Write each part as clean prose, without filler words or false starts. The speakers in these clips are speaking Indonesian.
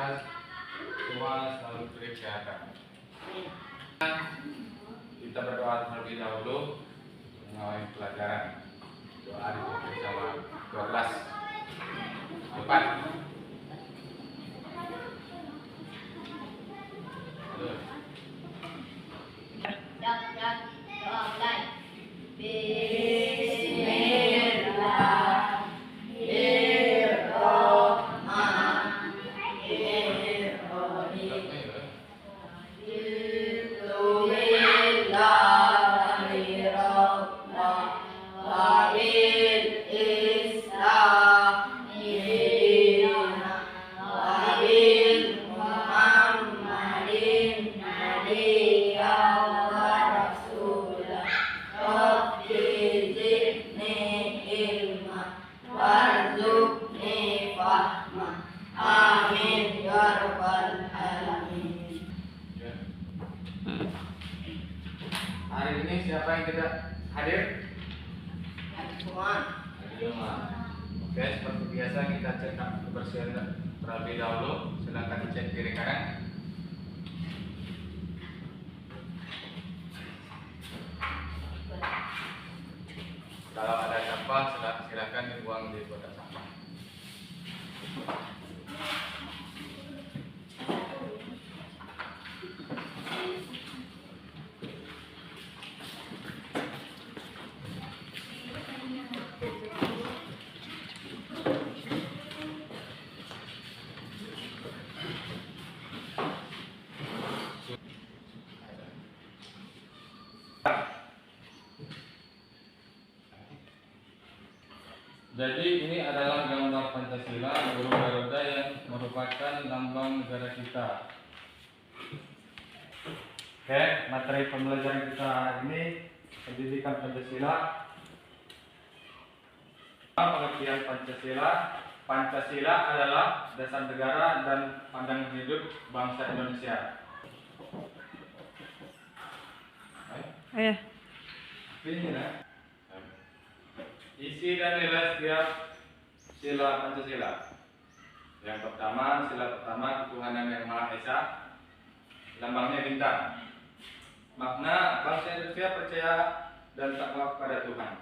kita semua selalu diberi kesehatan. Kita berdoa terlebih dahulu mengawali pelajaran. Doa dipimpin sama ketua kelas 4. Amin ya rabbal alamin. Hari ini siapa yang tidak hadir? Hadir semua. Hadir semua. Oke, seperti biasa kita cek kebersihan terlebih dahulu. Silakan dicek kiri kanan. Kalau ada sampah, silakan dibuang di kotak sampah. Jadi ini adalah gambar Pancasila, burung Garuda yang merupakan lambang negara kita. Oke, materi pembelajaran kita hari ini pendidikan Pancasila. Pengertian Pancasila. Pancasila adalah dasar negara dan pandangan hidup bangsa Indonesia. Ini ya. Isi dan nilai setiap sila Pancasila. Yang pertama, sila pertama ketuhanan yang Maha Esa. Lambangnya bintang. Makna bangsa Indonesia percaya dan takwa kepada Tuhan.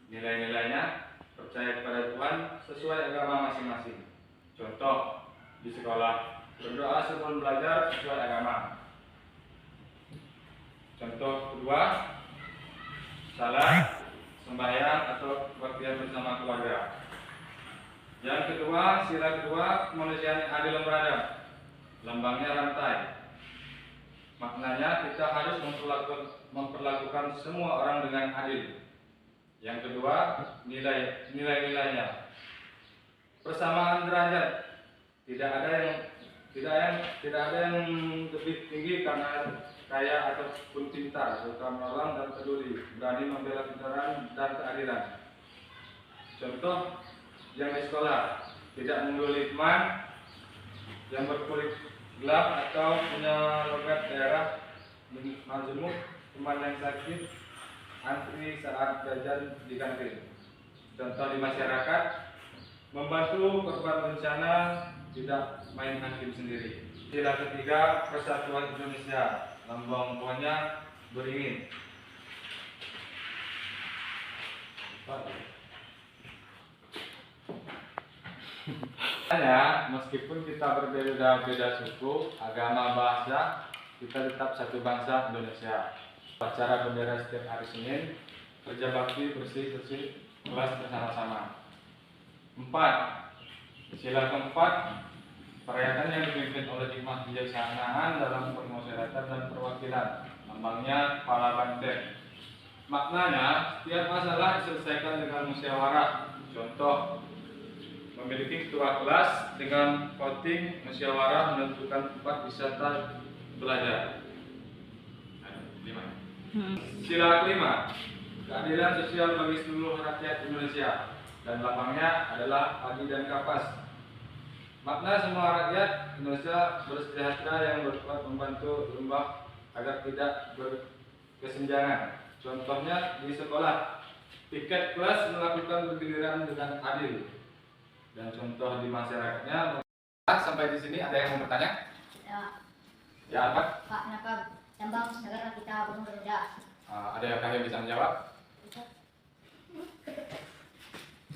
Nilai-nilainya percaya kepada Tuhan sesuai agama masing-masing. Contoh di sekolah berdoa sebelum belajar sesuai agama. Contoh kedua, salat, sembahyang atau kebaktian bersama keluarga. Yang kedua, sila kedua kemanusiaan yang adil dan beradab. Lambangnya rantai. Maknanya kita harus memperlakukan semua orang dengan adil. Yang kedua, nilai-nilainya. Persamaan derajat. Tidak ada yang lebih tinggi karena kaya ataupun pintar, terutama orang dan peduli, berani membela kebenaran dan keadilan. Contoh yang di sekolah, tidak membuli teman yang berkulit gelap atau punya logat daerah majemuk, teman yang sakit, antri saat jajan di kantin. Contoh di masyarakat, membantu korban bencana, tidak main hakim sendiri. Sila ketiga, persatuan Indonesia. Lambang pohonnya beringin. Meskipun kita berbeda-beda suku, agama, bahasa, kita tetap satu bangsa Indonesia. Upacara bendera setiap hari Senin, kerja bakti bersih-bersih kelas bersama-sama. 4. Sila keempat, perayaan yang dipimpin oleh hikmah bijaksanaan dalam permusyawaratan dan perwakilan. Lambangnya kepala banteng. Maknanya, setiap masalah diselesaikan dengan musyawarah. Contoh, memiliki ketua kelas dengan voting musyawarah menentukan tempat wisata belajar. 5. Sila kelima, keadilan sosial bagi seluruh rakyat Indonesia. Dan lambangnya adalah padi dan kapas. Makna semua rakyat Indonesia bersejahtera yang berkuat membantu lembah agar tidak berkesenjangan. Contohnya di sekolah, piket kelas melakukan giliran dengan adil. Dan contoh di masyarakatnya Sampai di sini ada yang mau bertanya? Ya, Ya, apa? Pak Nakab, Lambang negara kita Gunung Garuda. Ada yang bisa menjawab?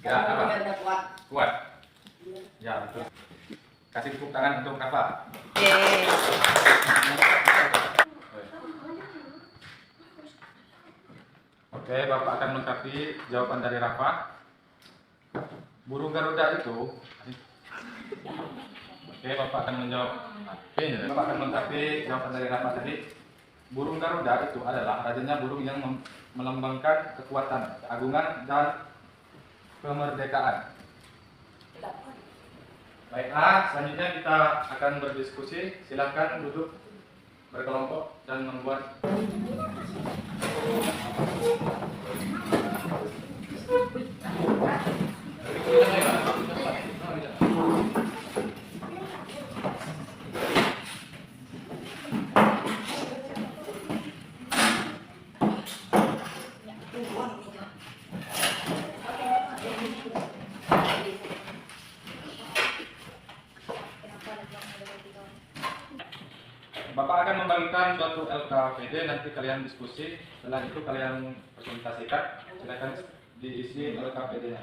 Ya, apa? Kuat. Kuat. Ya, betul. Kasih tepuk tangan untuk Rafa. Oke, Bapak akan melengkapi jawaban dari Rafa. Burung Garuda itu. Oke, Bapak akan menjawab. Oke, Bapak akan melengkapi jawaban dari Rafa tadi. Burung Garuda itu adalah rajanya burung yang melambangkan kekuatan, keagungan, dan kemerdekaan. Baiklah, selanjutnya kita akan berdiskusi. Silakan duduk berkelompok dan membuat. Bapak akan membagikan suatu LKPD, nanti kalian diskusi. Setelah itu kalian presentasikan. Silakan diisi LKPD-nya.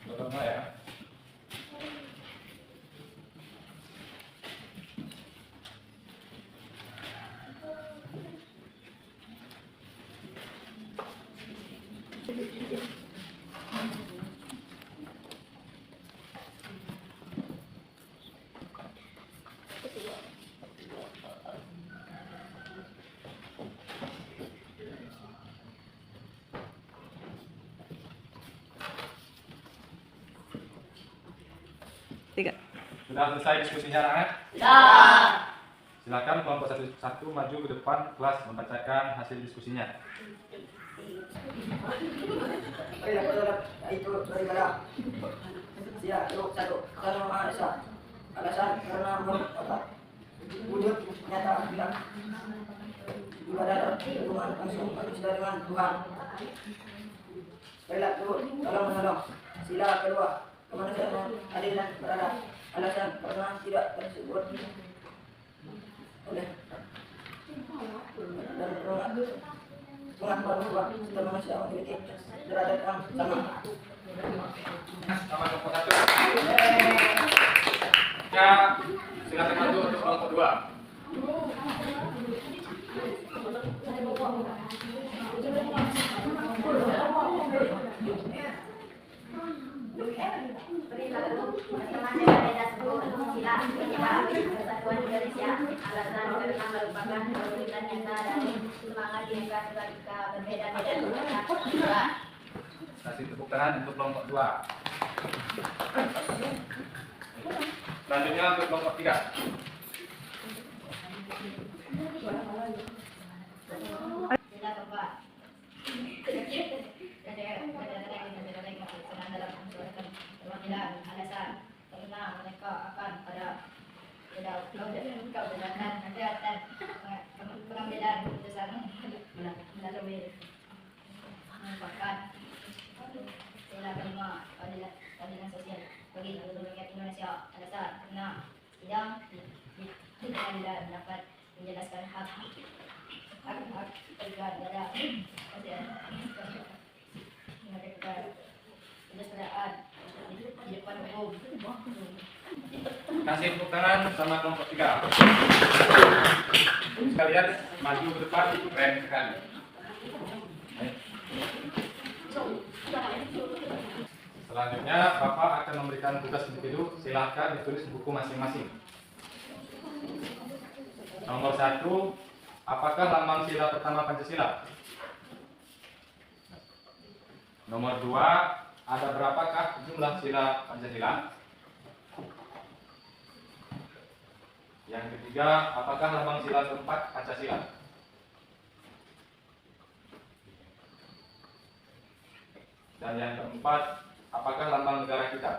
Pertama ya. Tiga. Sudah selesai diskusinya, anak? Ya. Silakan kelompok satu maju ke depan kelas membacakan hasil diskusinya. Itu beribadah. Siap, satu. Karena Maha Esa. Alasan karena menurut otak wujud nyata bilang ibadah dan hubungan langsung manusia dengan Tuhan. Perilaku tolong menolong. Sila kedua, kemanusiaan adil dan beradab. Alasan karena tidak tersebut oleh dan pengakuan bahwa setiap manusia memiliki derajat yang sama. Sama kelompok satu. Ya, silakan maju untuk kelompok dua. Persatuan Indonesia, alasan karena merupakan kewujudan nyata dari semangat Bhinneka Tunggal Ika berbeda-beda. Kasih tepuk tangan untuk kelompok dua. Selanjutnya untuk kelompok tiga. Silakan Pak. Alasan karena mereka akan pada kebenaran dan pengambilan keputusan melalui merupakan sila kelima keadilan sosial bagi seluruh rakyat Indonesia. Alasan karena sidang pengadilan dapat menjelaskan hak negara kesejahteraan di depan hukum. Kasih tepuk tangan sama kelompok tiga. Sekalian maju ke depan, keren sekali. Baik. Selanjutnya Bapak akan memberikan tugas individu. Silahkan ditulis buku masing-masing. Nomor 1, apakah lambang sila pertama Pancasila? Nomor 2, ada berapakah jumlah sila Pancasila? Yang ketiga, apakah lambang sila keempat Pancasila? Dan yang keempat, apakah lambang negara kita?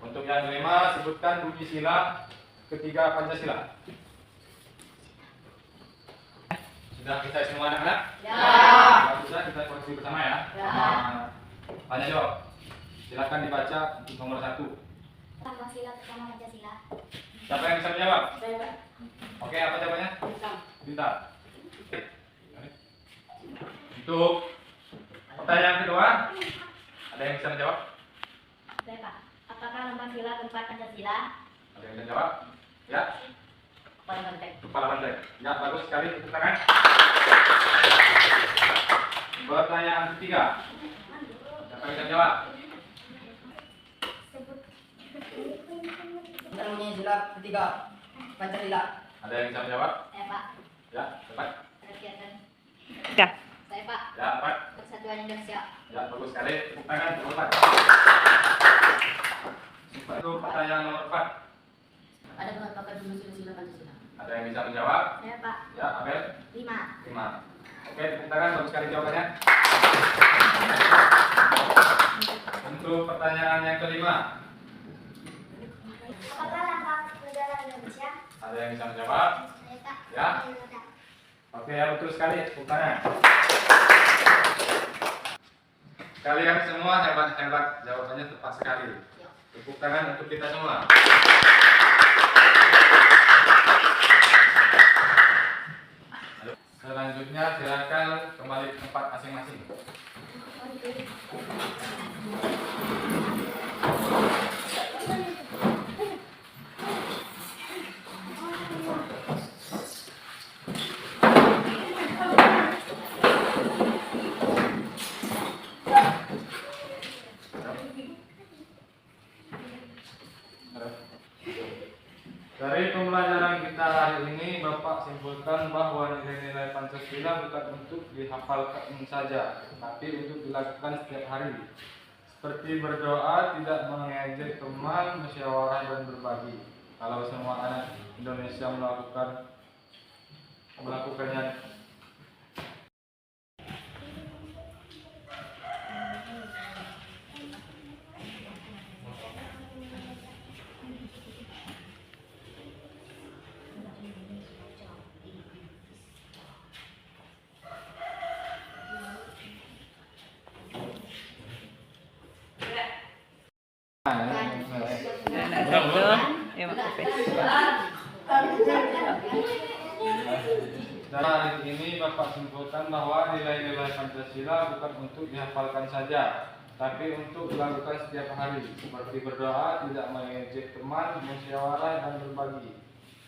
Untuk yang kelima, sebutkan bunyi sila ketiga Pancasila. Sudah kita semua anak-anak? Ya. Sudah kita koreksi bersama ya. Ya. Tanya jawab. Silakan dibaca untuk nomor 1. Pancasila pertama Pancasila. Siapa yang bisa menjawab? Saya Pak. Oke, apa jawabannya? Bintang. Bintang. Untuk pertanyaan kedua, ada yang bisa menjawab? Saya Pak. Apakah lambang sila keempat Pancasila? Ada yang bisa menjawab? Ya, Kepala Banteng. kepala banteng. Ya, bagus sekali. Tepuk tangan. Pertanyaan ketiga, siapa yang bisa menjawab? Tentang bunyi sila ketiga Pancasila. Ada yang bisa menjawab? Saya Pak. Ya, cepat. Kegiatan. Ya. Saya Pak. Ya, cepat. Persatuan Indonesia. Ya, bagus sekali. Tepuk tangan. Cepat. Untuk pertanyaan nomor 4, Ada berapa sila Pancasila? ada yang bisa menjawab? Saya Pak. Ya, Abel. 5. 5. Oke, tepuk tangan. Bagus sekali jawabannya. Untuk pertanyaan yang kelima, Apakah lambang negara Indonesia? ada yang bisa menjawab? Saya Pak. Ya. Oke, ya betul sekali. Tepuk tangan. Kalian semua hebat-hebat. Jawabannya tepat sekali. Tepuk tangan untuk kita semua. Selanjutnya silakan kembali ke tempat masing-masing. Dari pembelajaran kita hari ini, Bapak simpulkan bahwa nilai-nilai Pancasila bukan untuk dihafalkan saja, tapi untuk dilakukan setiap hari. Seperti berdoa, tidak mengejek teman, musyawarah dan berbagi. Kalau semua anak Indonesia melakukannya. Ya, makasih. Dan hari ini Bapak simpulkan bahwa nilai-nilai Pancasila bukan untuk dihafalkan saja, tapi untuk dilakukan setiap hari, seperti berdoa, tidak mengejek teman, musyawarah dan berbagi.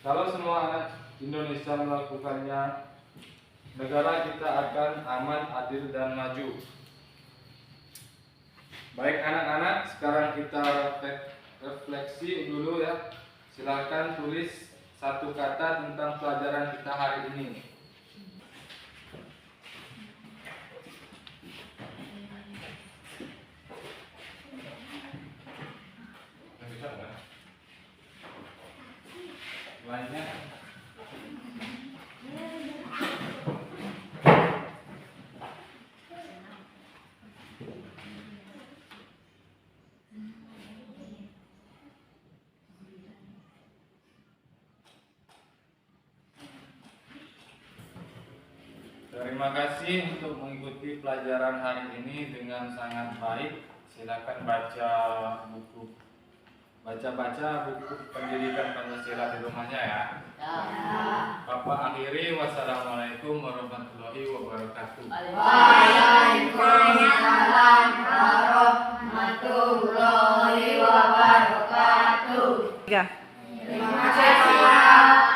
Kalau semua anak Indonesia melakukannya, negara kita akan aman, adil dan maju. Baik anak-anak, sekarang kita refleksi dulu ya. Silakan tulis satu kata tentang pelajaran kita hari ini. Lainnya. Terima kasih untuk mengikuti pelajaran hari ini dengan sangat baik. Silakan baca buku pendidikan Pancasila di rumahnya ya. Bapak akhiri, wassalamualaikum warahmatullahi wabarakatuh. Waalaikumsalam warahmatullahi wabarakatuh. Ya. Terima kasih.